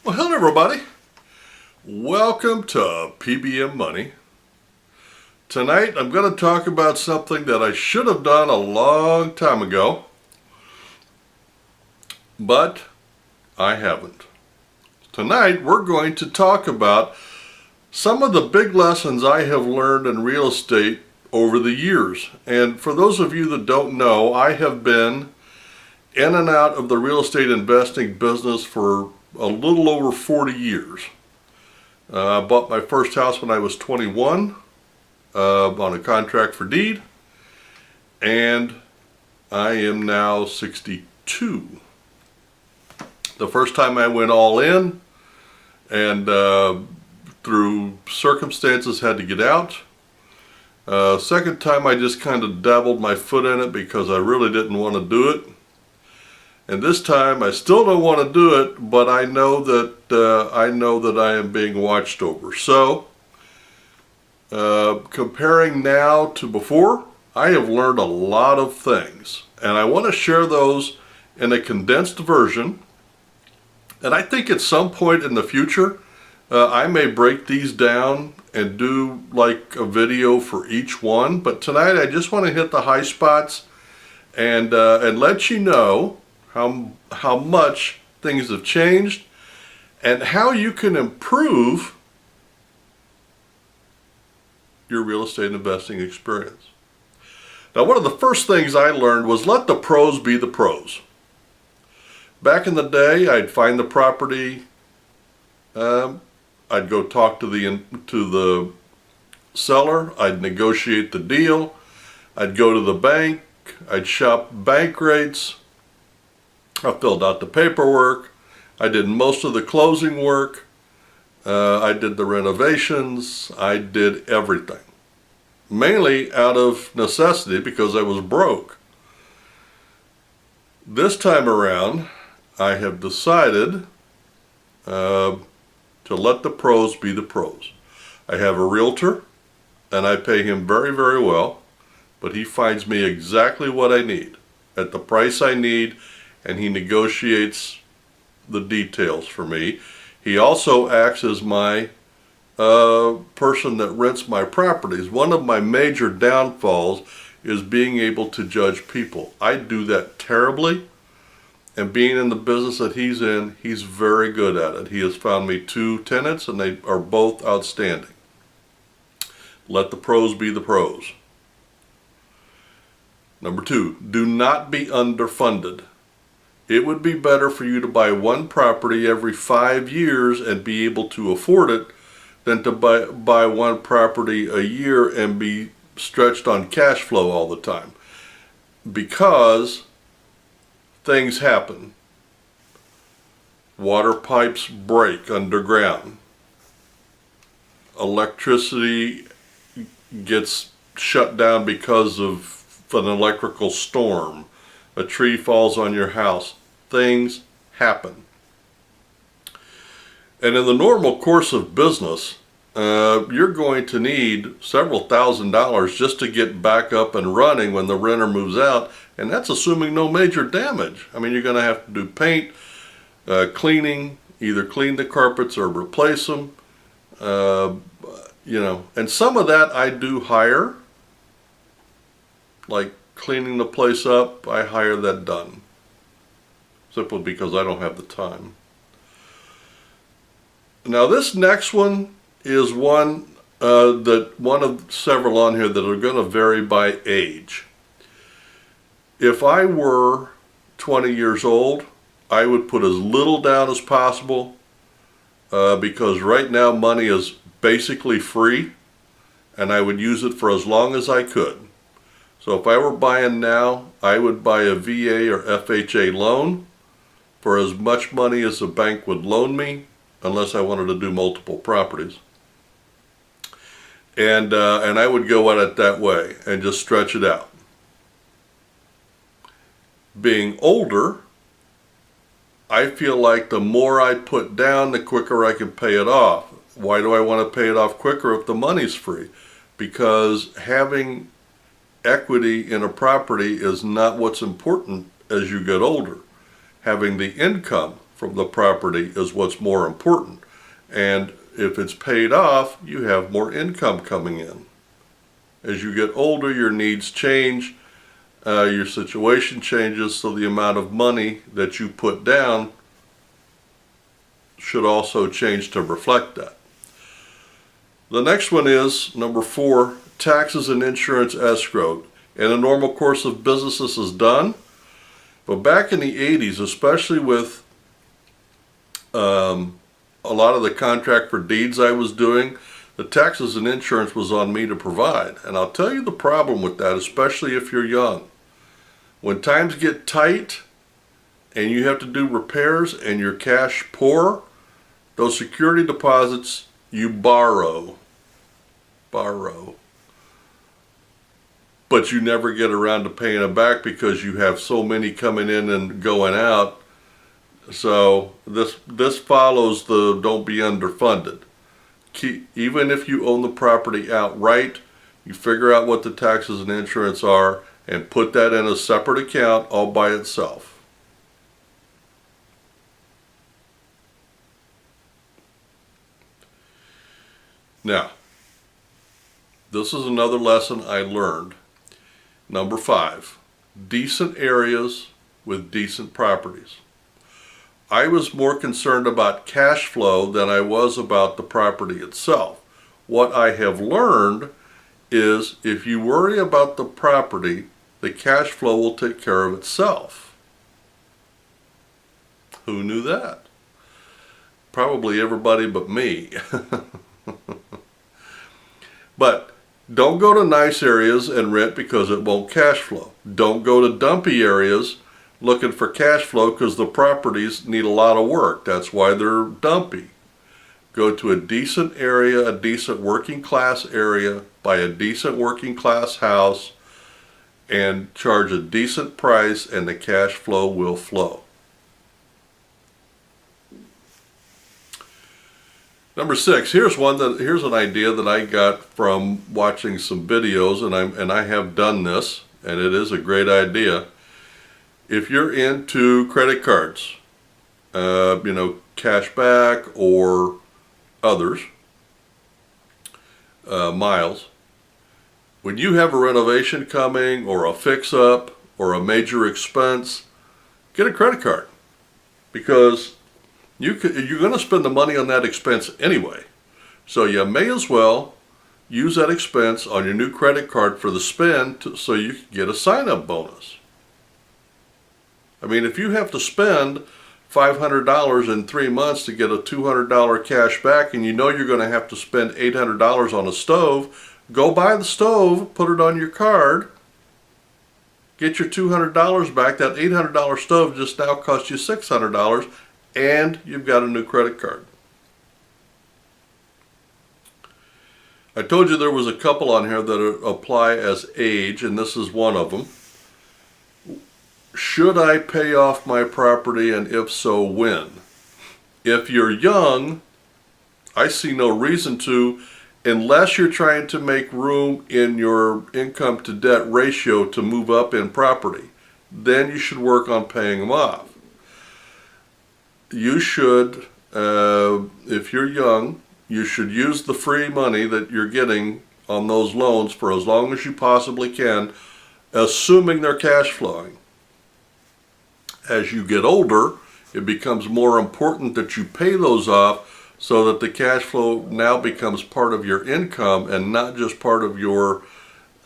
Well, hello everybody. Welcome to P.B.M. Money. Tonight I'm going to talk about something that I should have done a long time ago, but I haven't. Tonight we're going to talk about some of the big lessons I have learned in real estate over the years. And for those of you that don't know, I have been in and out of the real estate investing business for a little over 40 years. I bought my first house when I was 21 on a contract for deed, and I am now 62. The first time I went all in, and through circumstances had to get out. Second time I just kind of dabbled my foot in it because I really didn't want to do it. And this time I still don't want to do it, but I know that I am being watched over. So comparing now to before, I have learned a lot of things, and I want to share those in a condensed version. And I think at some point in the future I may break these down and do like a video for each one, but tonight I just want to hit the high spots and let you know how much things have changed and how you can improve your real estate investing experience. Now, one of the first things I learned was let the pros be the pros. Back in the day, I'd find the property, I'd go talk to the seller, I'd negotiate the deal, I'd go to the bank, I'd shop bank rates, I filled out the paperwork, I did most of the closing work, I did the renovations, I did everything. Mainly out of necessity because I was broke. This time around, I have decided to let the pros be the pros. I have a realtor, and I pay him very, very well, but he finds me exactly what I need, at the price I need, and he negotiates the details for me. He also acts as my person that rents my properties. One of my major downfalls is being able to judge people. I do that terribly, and being in the business that he's in, he's very good at it. He has found me 2 tenants, and they are both outstanding. Let the pros be the pros. Number 2, do not be underfunded. It would be better for you to buy one property every 5 years and be able to afford it than to buy one property a year and be stretched on cash flow all the time. Because things happen. Water pipes break underground. Electricity gets shut down because of an electrical storm. A tree falls on your house. Things happen. And in the normal course of business, you're going to need several $1,000s just to get back up and running when the renter moves out, and that's assuming no major damage. I mean, you're going to have to do paint, cleaning, either clean the carpets or replace them, and some of that I do hire, like cleaning the place up. I hire that done, simply because I don't have the time. Now this next one is one of several on here that are going to vary by age. If I were 20 years old, I would put as little down as possible because right now money is basically free, and I would use it for as long as I could. So if I were buying now, I would buy a VA or FHA loan for as much money as the bank would loan me, unless I wanted to do multiple properties. And I would go at it that way and just stretch it out. Being older, I feel like the more I put down, the quicker I can pay it off. Why do I want to pay it off quicker if the money's free? Because having equity in a property is not what's important as you get older. Having the income from the property is what's more important. And if it's paid off, you have more income coming in. As you get older, your needs change, your situation changes, so the amount of money that you put down should also change to reflect that. The next one is, number 4, taxes and insurance escrowed. In a normal course of business, this is done. But back in the 80s, especially with a lot of the contract for deeds I was doing, the taxes and insurance was on me to provide. And I'll tell you the problem with that, especially if you're young. When times get tight and you have to do repairs and you're cash poor, those security deposits you borrow. But you never get around to paying them back because you have so many coming in and going out. So this follows the don't be underfunded. Even if you own the property outright, you figure out what the taxes and insurance are and put that in a separate account all by itself. Now, this is another lesson I learned. Number 5, decent areas with decent properties. I was more concerned about cash flow than I was about the property itself. What I have learned is if you worry about the property, the cash flow will take care of itself. Who knew that? Probably everybody but me. But don't go to nice areas and rent because it won't cash flow. Don't go to dumpy areas looking for cash flow because the properties need a lot of work. That's why they're dumpy. Go to a decent area, a decent working class area, buy a decent working class house, and charge a decent price, and the cash flow will flow. Number 6, here's an idea that I got from watching some videos, and I have done this, and it is a great idea. If you're into credit cards, cash back or others, miles, when you have a renovation coming or a fix-up or a major expense, get a credit card, because you're going to spend the money on that expense anyway. So you may as well use that expense on your new credit card for the spend so you can get a sign-up bonus. I mean, if you have to spend $500 in 3 months to get a $200 cash back, and you know you're going to have to spend $800 on a stove, go buy the stove, put it on your card, get your $200 back. That $800 stove just now cost you $600, and you've got a new credit card. I told you there was a couple on here that apply as age, and this is one of them. Should I pay off my property, and if so, when? If you're young, I see no reason to, unless you're trying to make room in your income to debt ratio to move up in property. Then you should work on paying them off. You should, if you're young, you should use the free money that you're getting on those loans for as long as you possibly can, assuming they're cash flowing. As you get older, it becomes more important that you pay those off so that the cash flow now becomes part of your income and not just part of your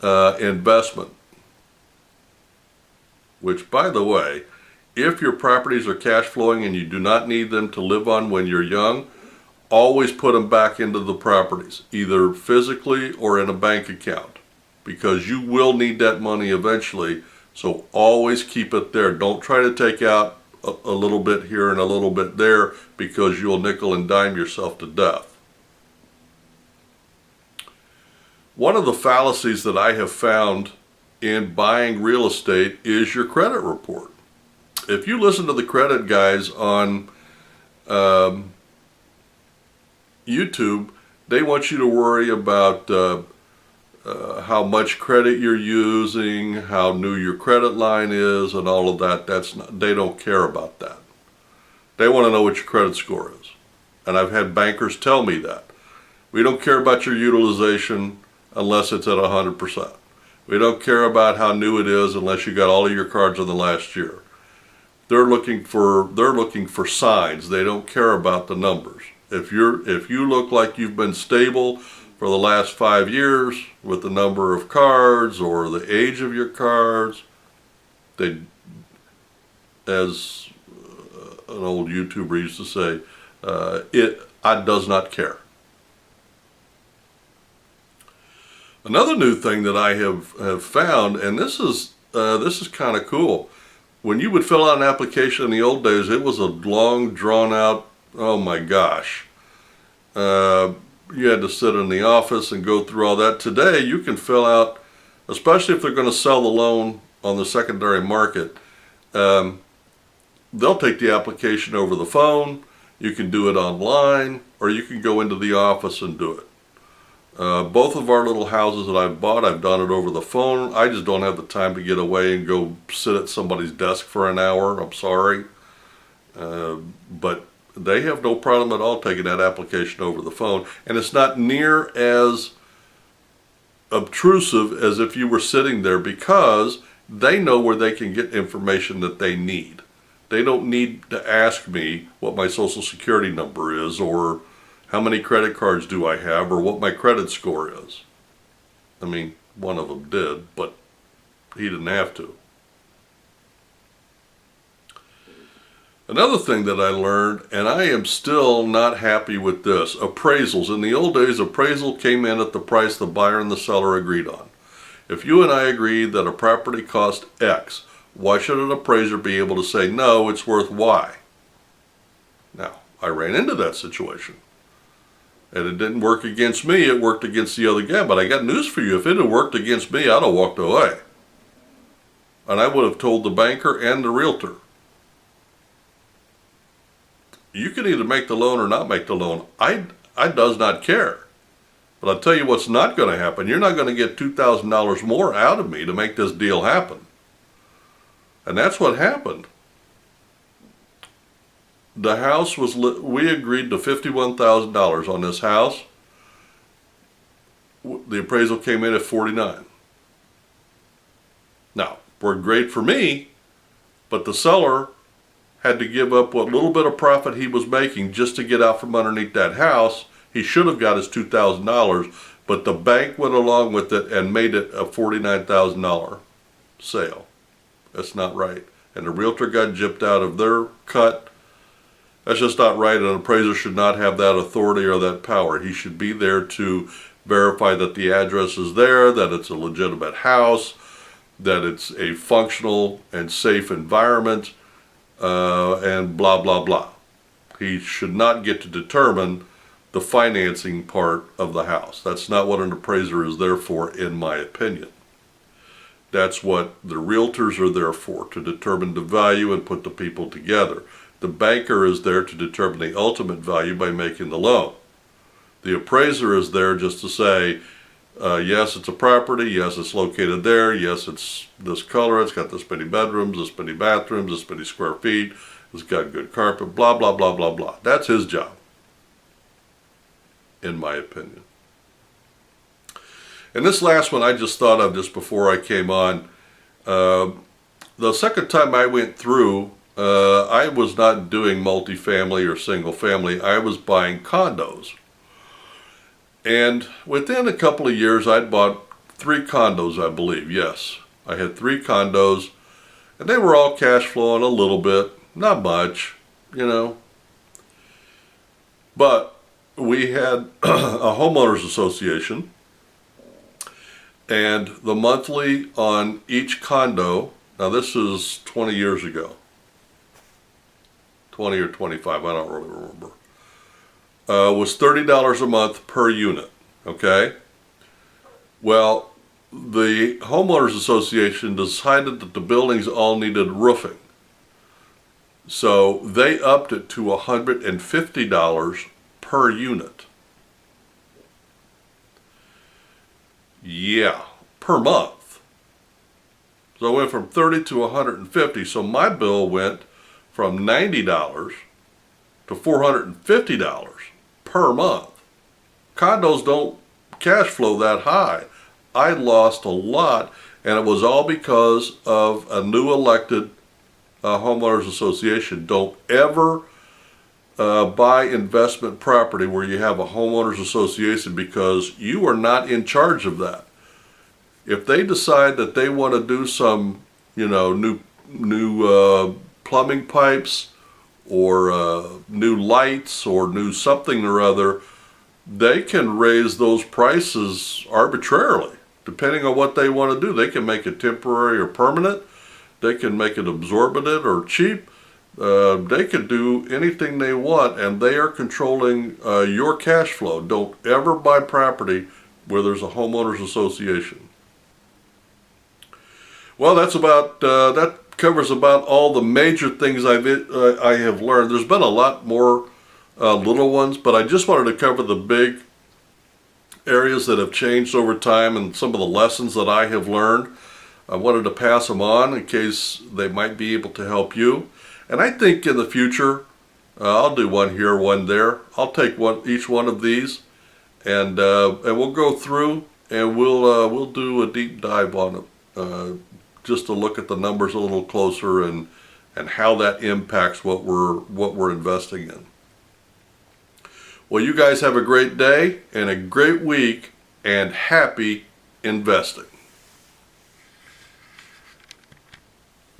investment. Which, by the way, if your properties are cash flowing and you do not need them to live on when you're young, always put them back into the properties, either physically or in a bank account, because you will need that money eventually. So always keep it there. Don't try to take out a little bit here and a little bit there, because you'll nickel and dime yourself to death. One of the fallacies that I have found in buying real estate is your credit report. If you listen to the credit guys on YouTube, they want you to worry about how much credit you're using, how new your credit line is, and all of that. They don't care about that. They want to know what your credit score is. And I've had bankers tell me that. We don't care about your utilization unless it's at 100%. We don't care about how new it is unless you got all of your cards in the last year. They're looking for signs. They don't care about the numbers. If you look like you've been stable for the last 5 years with the number of cards or the age of your cards, they, as an old YouTuber used to say, I does not care. Another new thing that I have found, and this is kind of cool. When you would fill out an application in the old days, it was a long, drawn out, oh my gosh. You had to sit in the office and go through all that. Today, you can fill out, especially if they're going to sell the loan on the secondary market, they'll take the application over the phone. You can do it online, or you can go into the office and do it. Both of our little houses that I've bought, I've done it over the phone. I just don't have the time to get away and go sit at somebody's desk for an hour. I'm sorry. But they have no problem at all taking that application over the phone. And it's not near as obtrusive as if you were sitting there, because they know where they can get information that they need. They don't need to ask me what my social security number is, or how many credit cards do I have, or what my credit score is. I mean, one of them did, but he didn't have to. Another thing that I learned, and I am still not happy with this, appraisals. In the old days, appraisal came in at the price the buyer and the seller agreed on. If you and I agreed that a property cost X, why should an appraiser be able to say, no, it's worth Y? Now, I ran into that situation. And it didn't work against me, it worked against the other guy. But I got news for you, if it had worked against me, I'd have walked away. And I would have told the banker and the realtor, you can either make the loan or not make the loan. I does not care. But I'll tell you what's not going to happen. You're not going to get $2,000 more out of me to make this deal happen. And that's what happened. The house was, we agreed to $51,000 on this house. The appraisal came in at $49,000. Now, worked great for me, but the seller had to give up what little bit of profit he was making just to get out from underneath that house. He should have got his $2,000, but the bank went along with it and made it a $49,000 sale. That's not right. And the realtor got gypped out of their cut. That's just not right. An appraiser should not have that authority or that power. He should be there to verify that the address is there, that it's a legitimate house, that it's a functional and safe environment, and blah, blah, blah. He should not get to determine the financing part of the house. That's not what an appraiser is there for, in my opinion. That's what the realtors are there for, to determine the value and put the people together. The banker is there to determine the ultimate value by making the loan. The appraiser is there just to say, yes, it's a property, yes, it's located there, yes, it's this color, it's got this many bedrooms, this many bathrooms, this many square feet, it's got good carpet, blah, blah, blah, blah, blah. That's his job, in my opinion. And this last one I just thought of just before I came on. The second time I went through, I was not doing multifamily or single family. I was buying condos. And within a couple of years, I'd bought 3 condos, I believe. Yes, I had 3 condos, and they were all cash flowing a little bit, not much, you know. But we had a homeowners association, and the monthly on each condo, now this is 20 years ago, 20 or 25, I don't really remember, was $30 a month per unit, okay? Well, the homeowners association decided that the buildings all needed roofing. So they upped it to $150 per unit. Yeah, per month. So it went from 30 to 150. So my bill went from $90 to $450 per month. Condos don't cash flow that high. I lost a lot, and it was all because of a new elected homeowners association. Don't ever buy investment property where you have a homeowners association, because you are not in charge of that. If they decide that they want to do some, new plumbing pipes or new lights or new something or other, they can raise those prices arbitrarily, depending on what they want to do. They can make it temporary or permanent. They can make it absorbent or cheap. They can do anything they want, and they are controlling your cash flow. Don't ever buy property where there's a homeowners association. Well, that covers about all the major things I have learned. There's been a lot more little ones, but I just wanted to cover the big areas that have changed over time and some of the lessons that I have learned. I wanted to pass them on in case they might be able to help you. And I think in the future, I'll do one here, one there. I'll take each one of these, and we'll go through and we'll do a deep dive on it, just to look at the numbers a little closer and how that impacts what we're investing in. Well, you guys have a great day and a great week, and happy investing.